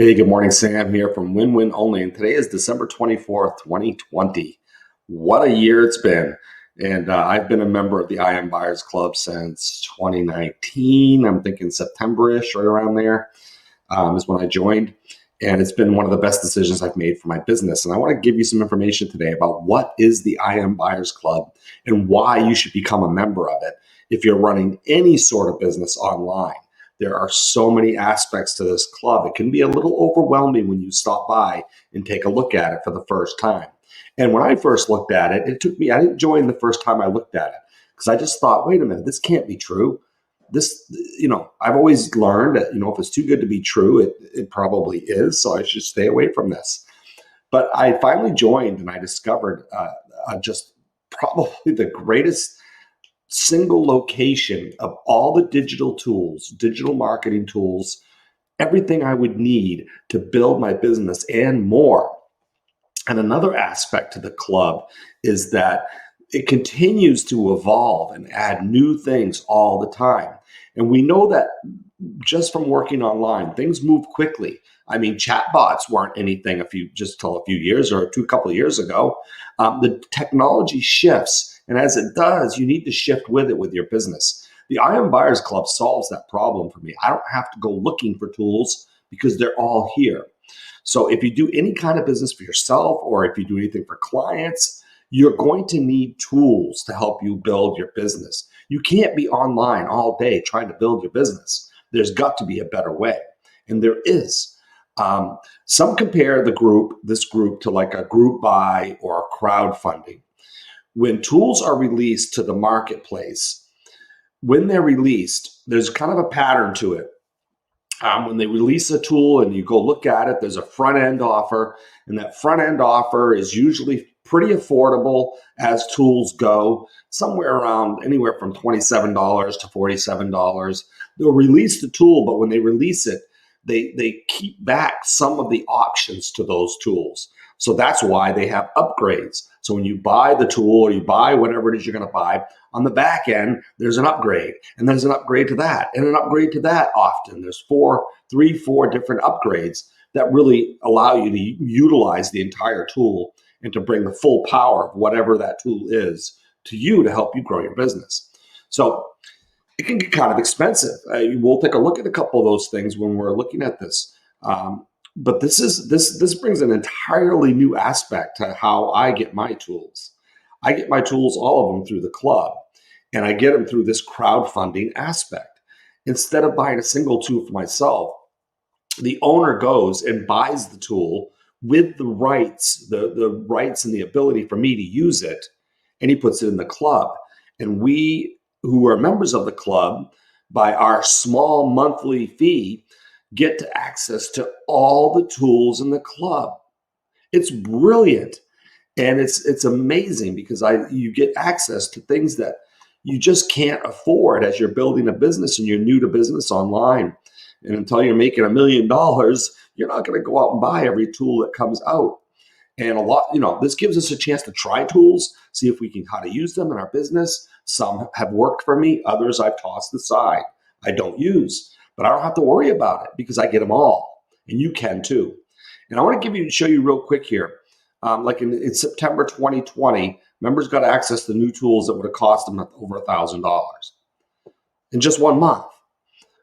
Hey, good morning, Sam here from Win Win Only. And today is December 24th, 2020. What a year it's been. And I've been a member of the IM Buyers Club since 2019. I'm thinking September-ish, right around there, is when I joined. And it's been one of the best decisions I've made for my business. And I want to give you some information today about what is the IM Buyers Club and why you should become a member of it if you're running any sort of business online. There are so many aspects to this club. It can be a little overwhelming when you stop by and take a look at it for the first time. And when I first looked at it, I didn't join the first time I looked at it because I just thought, wait a minute, this can't be true. I've always learned that, if it's too good to be true, it probably is. So I should stay away from this. But I finally joined and I discovered just probably the greatest single location of all the digital tools, digital marketing tools, everything I would need to build my business and more. And another aspect to the club is that it continues to evolve and add new things all the time. And we know that just from working online, things move quickly. I mean, chatbots weren't anything till a few years or a couple of years ago. The technology shifts, and as it does, you need to shift with it with your business. The IM Buyers Club solves that problem for me. I don't have to go looking for tools because they're all here. So if you do any kind of business for yourself or if you do anything for clients, you're going to need tools to help you build your business. You can't be online all day trying to build your business. There's got to be a better way. And there is. Some compare this group to like a group buy or a crowdfunding. When tools are released to the marketplace, when they're released, there's kind of a pattern to it. When they release a tool and you go look at it, there's a front end offer, and that front end offer is usually pretty affordable as tools go, somewhere around anywhere from $27 to $47. They'll release the tool, but when they release it, they keep back some of the options to those tools. So that's why they have upgrades. So when you buy the tool or you buy whatever it is you're going to buy, on the back end, there's an upgrade, and there's an upgrade to that, and an upgrade to that often. There's four different upgrades that really allow you to utilize the entire tool and to bring the full power of whatever that tool is to you to help you grow your business. So it can get kind of expensive. We'll take a look at a couple of those things when we're looking at this. But this brings an entirely new aspect to how I get my tools. I get my tools, all of them, through the club, and I get them through this crowdfunding aspect. Instead of buying a single tool for myself, the owner goes and buys the tool with the rights, the rights and the ability for me to use it, and he puts it in the club. And we who are members of the club, by our small monthly fee, get to access to all the tools in the club. It's brilliant. And it's amazing because you get access to things that you just can't afford as you're building a business and you're new to business online. And until you're making $1 million, you're not going to go out and buy every tool that comes out. And this gives us a chance to try tools, see if we can how to use them in our business. Some have worked for me, others I've tossed aside. I don't use, but I don't have to worry about it because I get them all, and you can too. And I want to show you real quick here. Like in September 2020, members got access to new tools that would have cost them over $1,000 in just 1 month.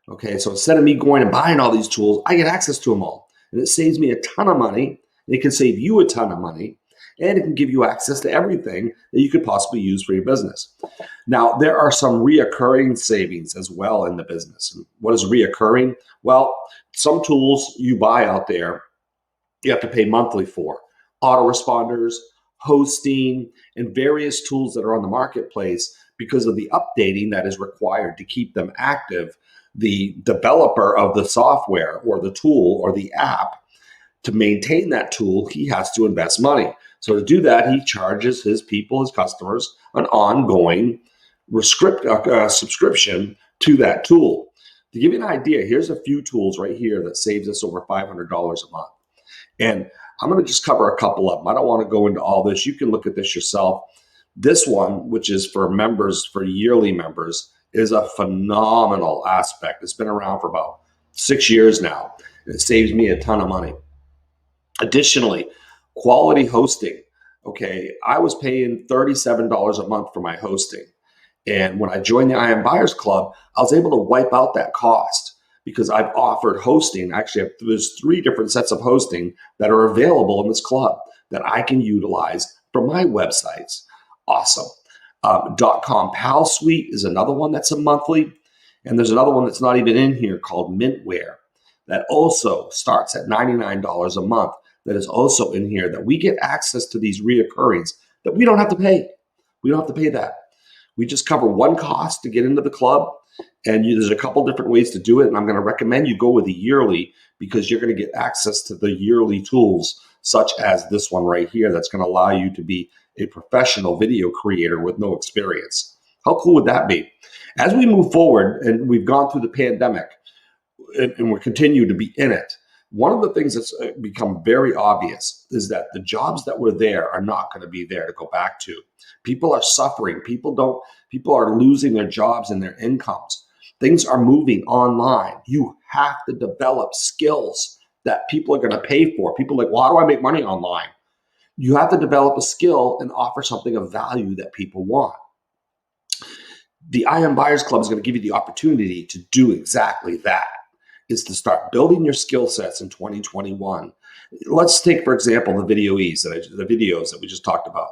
Okay, so instead of me going and buying all these tools, I get access to them all. And it saves me a ton of money. It can save you a ton of money. And it can give you access to everything that you could possibly use for your business. Now, there are some reoccurring savings as well in the business. And what is reoccurring? Well, some tools you buy out there, you have to pay monthly for. Autoresponders, hosting, and various tools that are on the marketplace because of the updating that is required to keep them active. The developer of the software or the tool or the app, to maintain that tool, he has to invest money. So to do that, he charges his customers, an ongoing subscription to that tool. To give you an idea, here's a few tools right here that saves us over $500 a month. And I'm going to just cover a couple of them. I don't want to go into all this. You can look at this yourself. This one, which is for members, for yearly members, is a phenomenal aspect. It's been around for about 6 years now. It saves me a ton of money. Additionally, quality hosting. Okay, I was paying $37 a month for my hosting. And when I joined the IM Buyers Club, I was able to wipe out that cost because I've offered hosting. Actually, there's 3 different sets of hosting that are available in this club that I can utilize for my websites. Awesome. .com Pal Suite is another one that's a monthly. And there's another one that's not even in here called Mintware that also starts at $99 a month. That is also in here that we get access to these reoccurrings that we don't have to pay. We don't have to pay that. We just cover one cost to get into the club, and there's a couple different ways to do it. And I'm going to recommend you go with a yearly because you're going to get access to the yearly tools, such as this one right here, that's going to allow you to be a professional video creator with no experience. How cool would that be? As we move forward, and we've gone through the pandemic, and we continue to be in it, one of the things that's become very obvious is that the jobs that were there are not going to be there to go back to. People are suffering. People are losing their jobs and their incomes. Things are moving online. You have to develop skills that people are going to pay for. People are like, well, how do I make money online? You have to develop a skill and offer something of value that people want. The IM Buyers Club is going to give you the opportunity to do exactly that, is to start building your skill sets in 2021. Let's take, for example, the videos that we just talked about.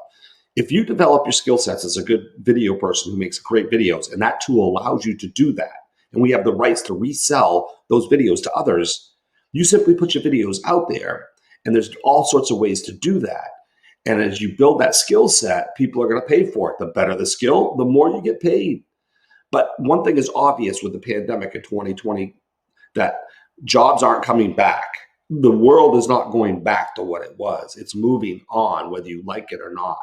If you develop your skill sets as a good video person who makes great videos, and that tool allows you to do that, and we have the rights to resell those videos to others, you simply put your videos out there, and there's all sorts of ways to do that. And as you build that skill set, people are going to pay for it. The better the skill, the more you get paid. But one thing is obvious with the pandemic in 2020, that jobs aren't coming back. The world is not going back to what it was. It's moving on, whether you like it or not.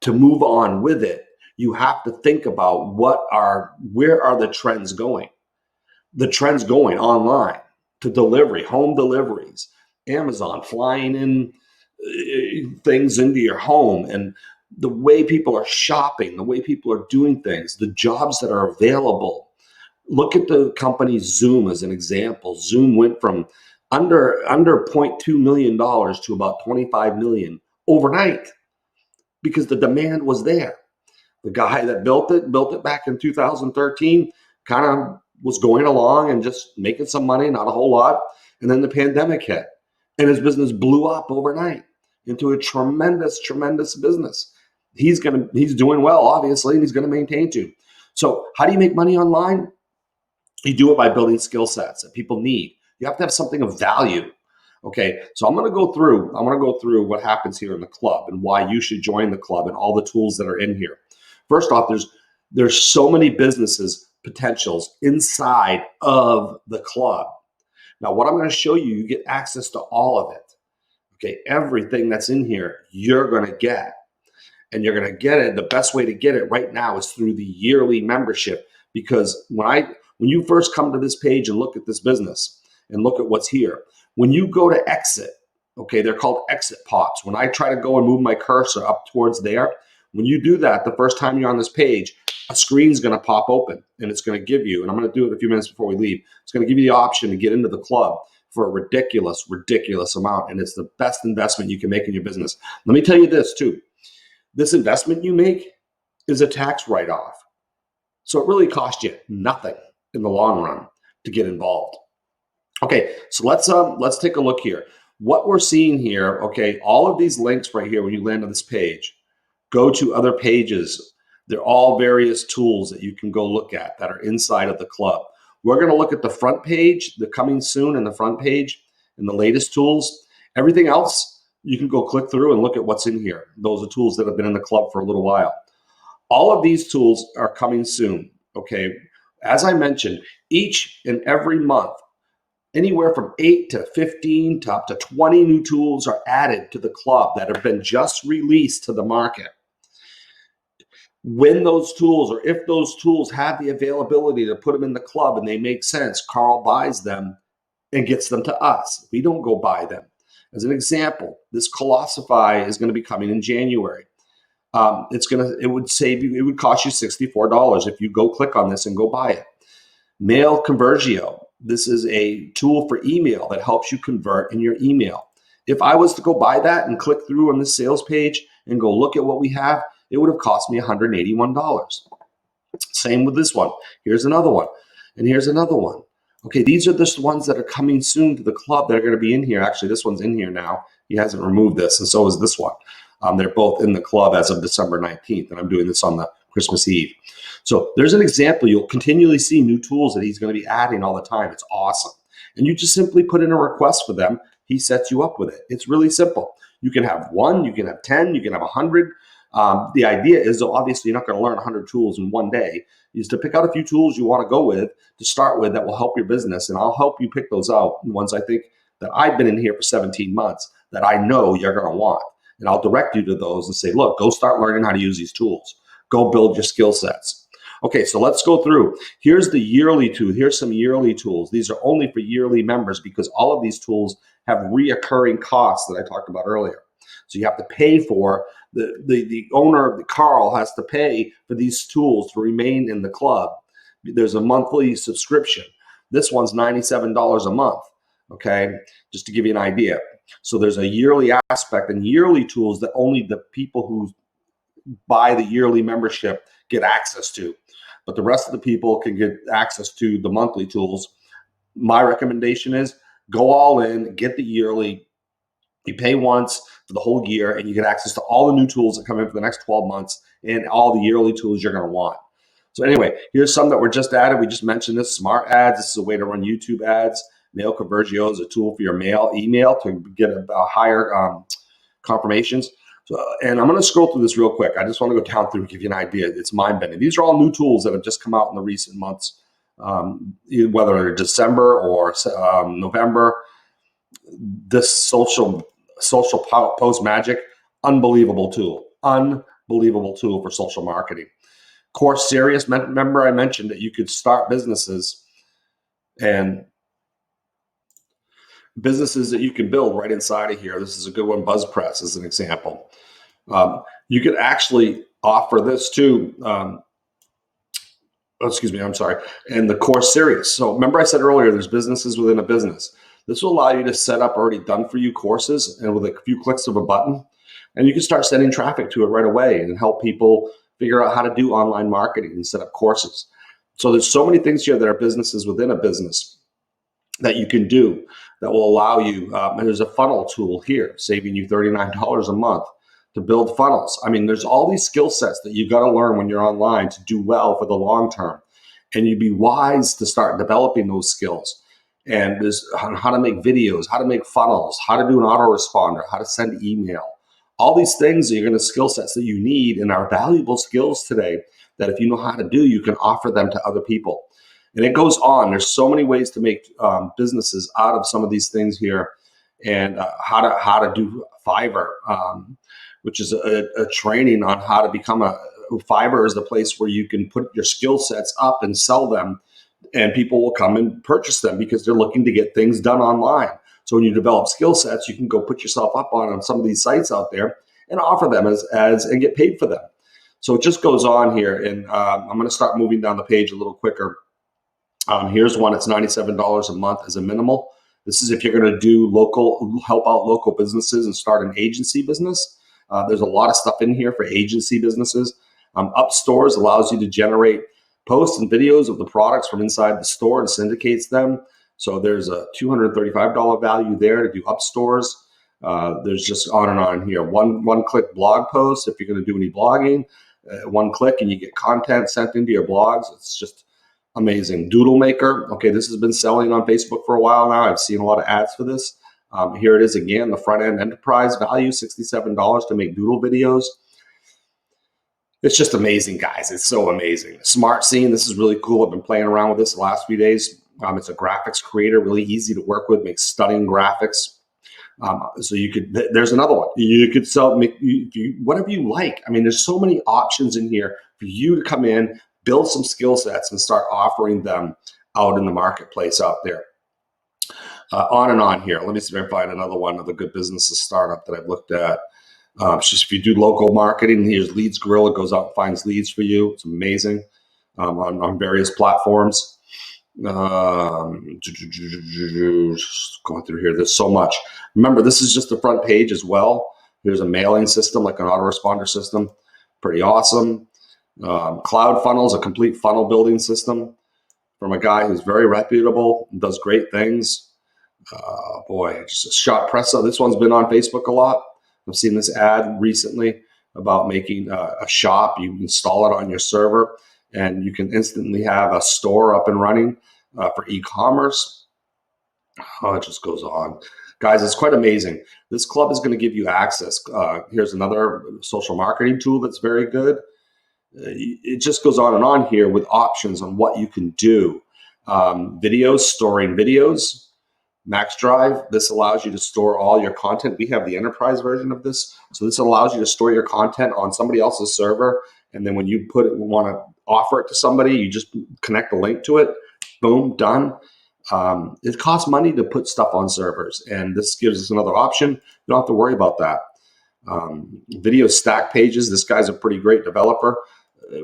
To move on with it, you have to think about where are the trends going? The trends going online to delivery, home deliveries, Amazon flying in things into your home, and the way people are shopping, the way people are doing things, the jobs that are available. Look at the company Zoom as an example. Zoom went from under $0.2 million to about 25 million overnight because the demand was there. The guy that built it back in 2013, kind of was going along and just making some money, not a whole lot. And then the pandemic hit and his business blew up overnight into a tremendous, tremendous business. He's doing well, obviously, and he's going to maintain to. So how do you make money online? You do it by building skill sets that people need. You have to have something of value. Okay, so I'm going to go through what happens here in the club and why you should join the club and all the tools that are in here. First off, there's so many businesses potentials inside of the club. Now, what I'm going to show you, you get access to all of it. Okay, everything that's in here, you're going to get. And you're going to get it. The best way to get it right now is through the yearly membership. Because when you first come to this page and look at this business and look at what's here, when you go to exit, okay, they're called exit pops. When I try to go and move my cursor up towards there, when you do that, the first time you're on this page, a screen's going to pop open and it's going to give you, and I'm going to do it a few minutes before we leave, it's going to give you the option to get into the club for a ridiculous, ridiculous amount. And it's the best investment you can make in your business. Let me tell you this too. This investment you make is a tax write-off. So it really costs you nothing in the long run to get involved. Okay, so let's take a look here. What we're seeing here, okay, all of these links right here when you land on this page, go to other pages. They're all various tools that you can go look at that are inside of the club. We're going to look at the front page, the coming soon and the front page and the latest tools. Everything else, you can go click through and look at what's in here. Those are tools that have been in the club for a little while. All of these tools are coming soon, okay? As I mentioned, each and every month, anywhere from 8 to 15 to up to 20 new tools are added to the club that have been just released to the market. When those tools, or if those tools have the availability to put them in the club and they make sense, Carl buys them and gets them to us. We don't go buy them. As an example, this Colossify is going to be coming in January. It would cost you $64 if you go click on this and go buy it. Mail Convergio, This is a tool for email that helps you convert in your email. If I was to go buy that and click through on this sales page and go look at what we have, it would have cost me $181. Same with this one. Here's another one. And here's another one. Okay, these are the ones that are coming soon to the club that are going to be in here. Actually, this one's in here now. He hasn't removed this, and so is this one. They're both in the club as of December 19th, and I'm doing this on the Christmas Eve. So there's an example. You'll continually see new tools that he's going to be adding all the time. It's awesome. And you just simply put in a request for them. He sets you up with it. It's really simple. You can have 1, you can have 10, you can have 100. The idea is, though, obviously, you're not going to learn 100 tools in one day, is to pick out a few tools you want to go with to start with that will help your business. And I'll help you pick those out, the ones I think that I've been in here for 17 months that I know you're going to want. And I'll direct you to those and say, look, go start learning how to use these tools. Go build your skill sets. Okay, so let's go through. Here's the yearly tool. Here's some yearly tools. These are only for yearly members because all of these tools have reoccurring costs that I talked about earlier. So you have to pay for, the owner, Carl, has to pay for these tools to remain in the club. There's a monthly subscription. This one's $97 a month, okay, just to give you an idea. So there's a yearly aspect and yearly tools that only the people who buy the yearly membership get access to. But the rest of the people can get access to the monthly tools. My recommendation is go all in, get the yearly. You pay once for the whole year, and you get access to all the new tools that come in for the next 12 months and all the yearly tools you're going to want. So anyway, here's some that were just added. We just mentioned this. Smart Ads. This is a way to run YouTube ads. Mail Convergio is a tool for your email to get a higher confirmations. So, and I'm going to scroll through this real quick. I just want to go down through and give you an idea. It's mind-bending. These are all new tools that have just come out in the recent months, whether it's December or November. This social post magic, unbelievable tool for social marketing. Course Serious, remember I mentioned that you could start businesses and businesses that you can build right inside of here. This is a good one. BuzzPress is an example. You could actually offer this too. And the Course Series. So remember I said earlier, there's businesses within a business. This will allow you to set up already done for you courses, and with a few clicks of a button, and you can start sending traffic to it right away and help people figure out how to do online marketing and set up courses. So there's so many things here that are businesses within a business that you can do that will allow you. And there's a funnel tool here, saving you $39 a month to build funnels. I mean, there's all these skill sets that you've got to learn when you're online to do well for the long term. And you'd be wise to start developing those skills. And there's how to make videos, how to make funnels, how to do an autoresponder, how to send email. All these things are going to skill sets that you need and are valuable skills today that if you know how to do, you can offer them to other people. And it goes on. There's so many ways to make businesses out of some of these things here, and how to do Fiverr, which is a training on how to become Fiverr is the place where you can put your skill sets up and sell them, and people will come and purchase them because they're looking to get things done online. So when you develop skill sets, you can go put yourself up on some of these sites out there and offer them as and get paid for them. So it just goes on here, and I'm going to start moving down the page a little quicker. Here's one. It's $97 a month as a minimal. This is if you're going to do help out local businesses and start an agency business. There's a lot of stuff in here for agency businesses. Upstores allows you to generate posts and videos of the products from inside the store and syndicates them. So there's a $235 value there to do Upstores. There's just on and on here. One-click blog posts if you're going to do any blogging. One click and you get content sent into your blogs. It's just amazing. Doodle Maker. Okay, this has been selling on Facebook for a while now. I've seen a lot of ads for this. Here it is again, the front end enterprise value, $67 to make doodle videos. It's just amazing, guys. It's so amazing. Smart Scene. This is really cool. I've been playing around with this the last few days. It's a graphics creator, really easy to work with, makes stunning graphics. So you could, there's another one. You could sell, whatever you like. I mean, there's so many options in here for you to come in, build some skill sets and start offering them out in the marketplace out there. On and on here. Let me see if I can find another one of the good businesses startup that I've looked at. It's just if you do local marketing, here's Leads Gorilla, goes out and finds leads for you. It's amazing on various platforms. Just going through here. There's so much. Remember, this is just the front page as well. There's a mailing system, like an autoresponder system. Pretty awesome. Cloud Funnels, a complete funnel building system from a guy who's very reputable and does great things. Boy, just a ShopPresso. This one's been on Facebook a lot. I've seen this ad recently about making a shop. You install it on your server, and you can instantly have a store up and running for e-commerce. Oh, it just goes on. Guys, it's quite amazing. This club is going to give you access. Here's another social marketing tool that's very good. It just goes on and on here with options on what you can do. Videos, storing videos. Max Drive, this allows you to store all your content. We have the enterprise version of this. So this allows you to store your content on somebody else's server. And then when you want to offer it to somebody, you just connect a link to it. Boom, done. It costs money to put stuff on servers. And this gives us another option. You don't have to worry about that. Video stack pages. This guy's a pretty great developer.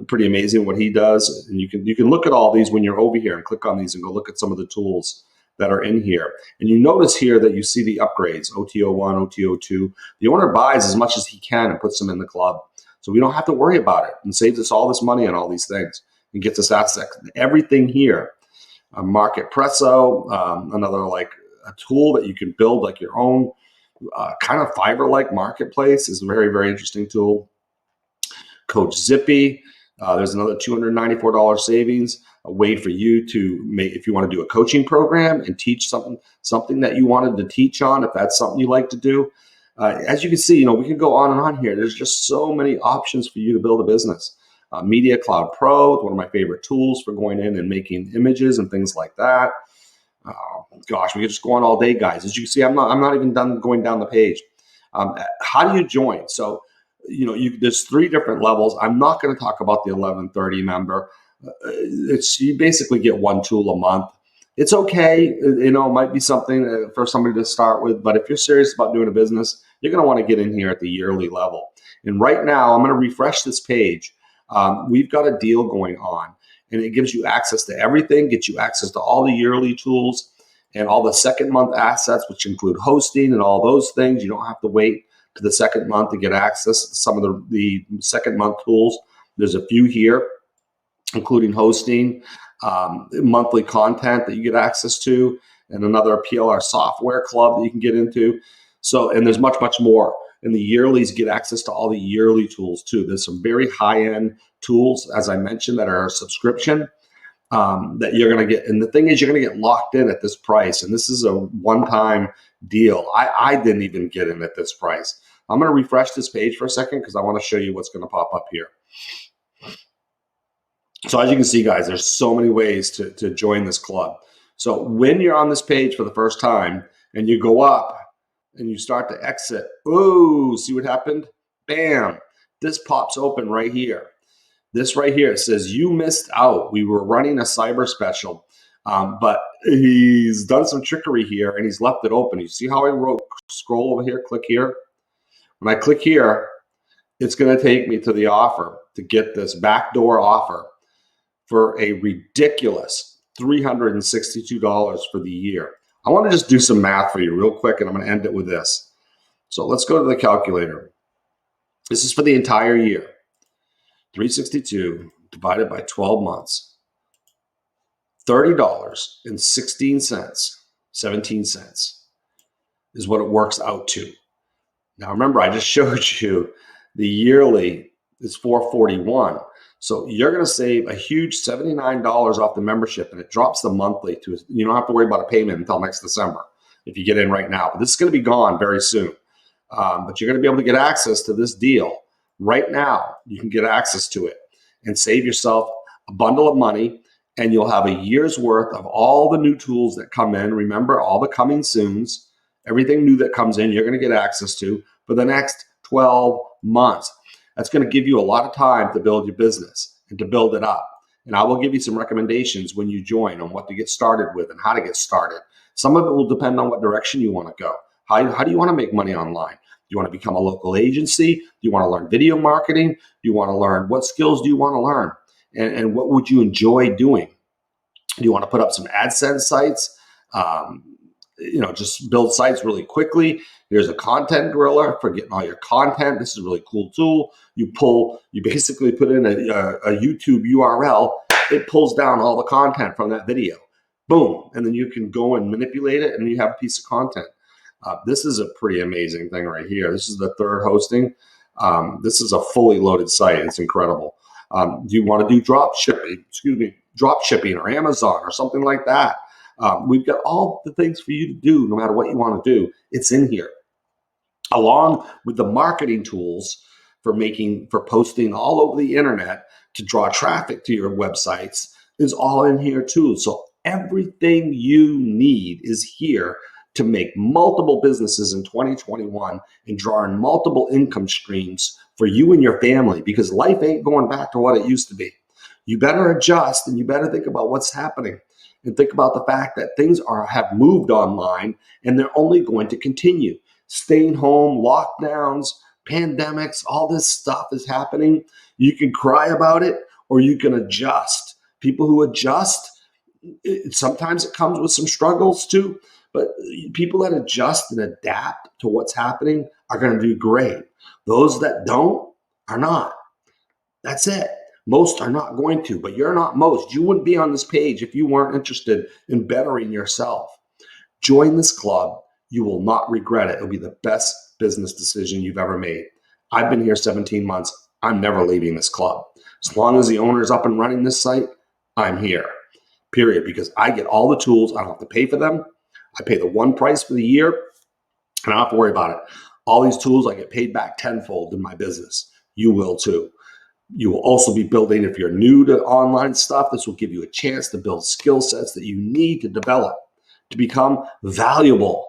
Pretty amazing what he does. And you can look at all these when you're over here and click on these and go look at some of the tools that are in here. And you notice here that you see the upgrades, OTO1, OTO2. The owner buys as much as he can and puts them in the club. So we don't have to worry about it, and saves us all this money on all these things and gets us access to everything here. MarketPresso, another like a tool that you can build like your own kind of Fiverr-like marketplace, is a very, very interesting tool. Coach Zippy, there's another $294 savings, a way for you to make, if you want to do a coaching program and teach something that you wanted to teach on, if that's something you like to do. As you can see, we can go on and on here. There's just so many options for you to build a business. Media Cloud Pro, one of my favorite tools for going in and making images and things like that. Gosh, we could just go on all day, guys. As you can see, I'm not even done going down the page. How do you join? So, there's 3 different levels. I'm not going to talk about the 1130 member. You basically get 1 tool a month. It's okay. It might be something for somebody to start with, but if you're serious about doing a business, you're going to want to get in here at the yearly level. And right now, I'm going to refresh this page. We've got a deal going on, and it gives you access to everything, gets you access to all the yearly tools and all the second month assets, which include hosting and all those things. You don't have to wait to the second month to get access to some of the second month tools. There's a few here, including hosting, monthly content that you get access to, and another PLR software club that you can get into. So, and there's much, much more. And the yearlies get access to all the yearly tools too. There's some very high-end tools, as I mentioned, that are a subscription that you're going to get. And the thing is, you're going to get locked in at this price. And this is a one-time deal. I didn't even get in at this price. I'm going to refresh this page for a second because I want to show you what's going to pop up here. So as you can see, guys, there's so many ways to join this club. So when you're on this page for the first time and you go up and you start to exit, ooh, see what happened? Bam, this pops open right here. This right here, it says you missed out. We were running a cyber special, but he's done some trickery here and he's left it open. You see how I scroll over here, click here? When I click here, it's going to take me to the offer to get this backdoor offer for a ridiculous $362 for the year. I want to just do some math for you real quick, and I'm going to end it with this. So let's go to the calculator. This is for the entire year. 362 divided by 12 months. $30.16, 17 cents is what it works out to. Now remember, I just showed you the yearly is $441. So you're going to save a huge $79 off the membership, and it drops the monthly to, you don't have to worry about a payment until next December if you get in right now. But this is going to be gone very soon. But you're going to be able to get access to this deal right now. You can get access to it and save yourself a bundle of money, and you'll have a year's worth of all the new tools that come in. Remember, all the coming soons, everything new that comes in, you're going to get access to for the next 12 months. That's going to give you a lot of time to build your business and to build it up. And I will give you some recommendations when you join on what to get started with and how to get started. Some of it will depend on what direction you want to go. How do you want to make money online? Do you want to become a local agency? Do you want to learn video marketing? Do you want to learn what skills do you want to learn? And what would you enjoy doing? Do you want to put up some AdSense sites? Um, just build sites really quickly. Here's a content driller for getting all your content. This is a really cool tool. You basically put in a YouTube URL. It pulls down all the content from that video. Boom. And then you can go and manipulate it and you have a piece of content. This is a pretty amazing thing right here. This is the third hosting. This is a fully loaded site. It's incredible. Do you want to do drop shipping or Amazon or something like that? We've got all the things for you to do no matter what you want to do. It's in here. Along with the marketing tools for posting all over the internet to draw traffic to your websites is all in here too. So everything you need is here to make multiple businesses in 2021 and draw in multiple income streams for you and your family, because life ain't going back to what it used to be. You better adjust and you better think about what's happening and think about the fact that things have moved online and they're only going to continue. Staying home, lockdowns, pandemics, all this stuff is happening. You can cry about it or you can adjust. People who adjust, sometimes it comes with some struggles too, but people that adjust and adapt to what's happening are going to do great. Those that don't are not. That's it. Most are not going to, but you're not most. You wouldn't be on this page if you weren't interested in bettering yourself. Join this club. You will not regret it. It'll be the best business decision you've ever made. I've been here 17 months. I'm never leaving this club. As long as the owner is up and running this site, I'm here, period, because I get all the tools. I don't have to pay for them. I pay the one price for the year, and I don't have to worry about it. All these tools, I get paid back tenfold in my business. You will too. You will also be building, if you're new to online stuff, this will give you a chance to build skill sets that you need to develop to become valuable.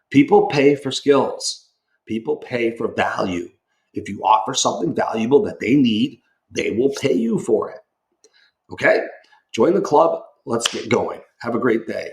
People pay for skills. People pay for value. If you offer something valuable that they need, they will pay you for it. Okay? Join the club. Let's get going. Have a great day.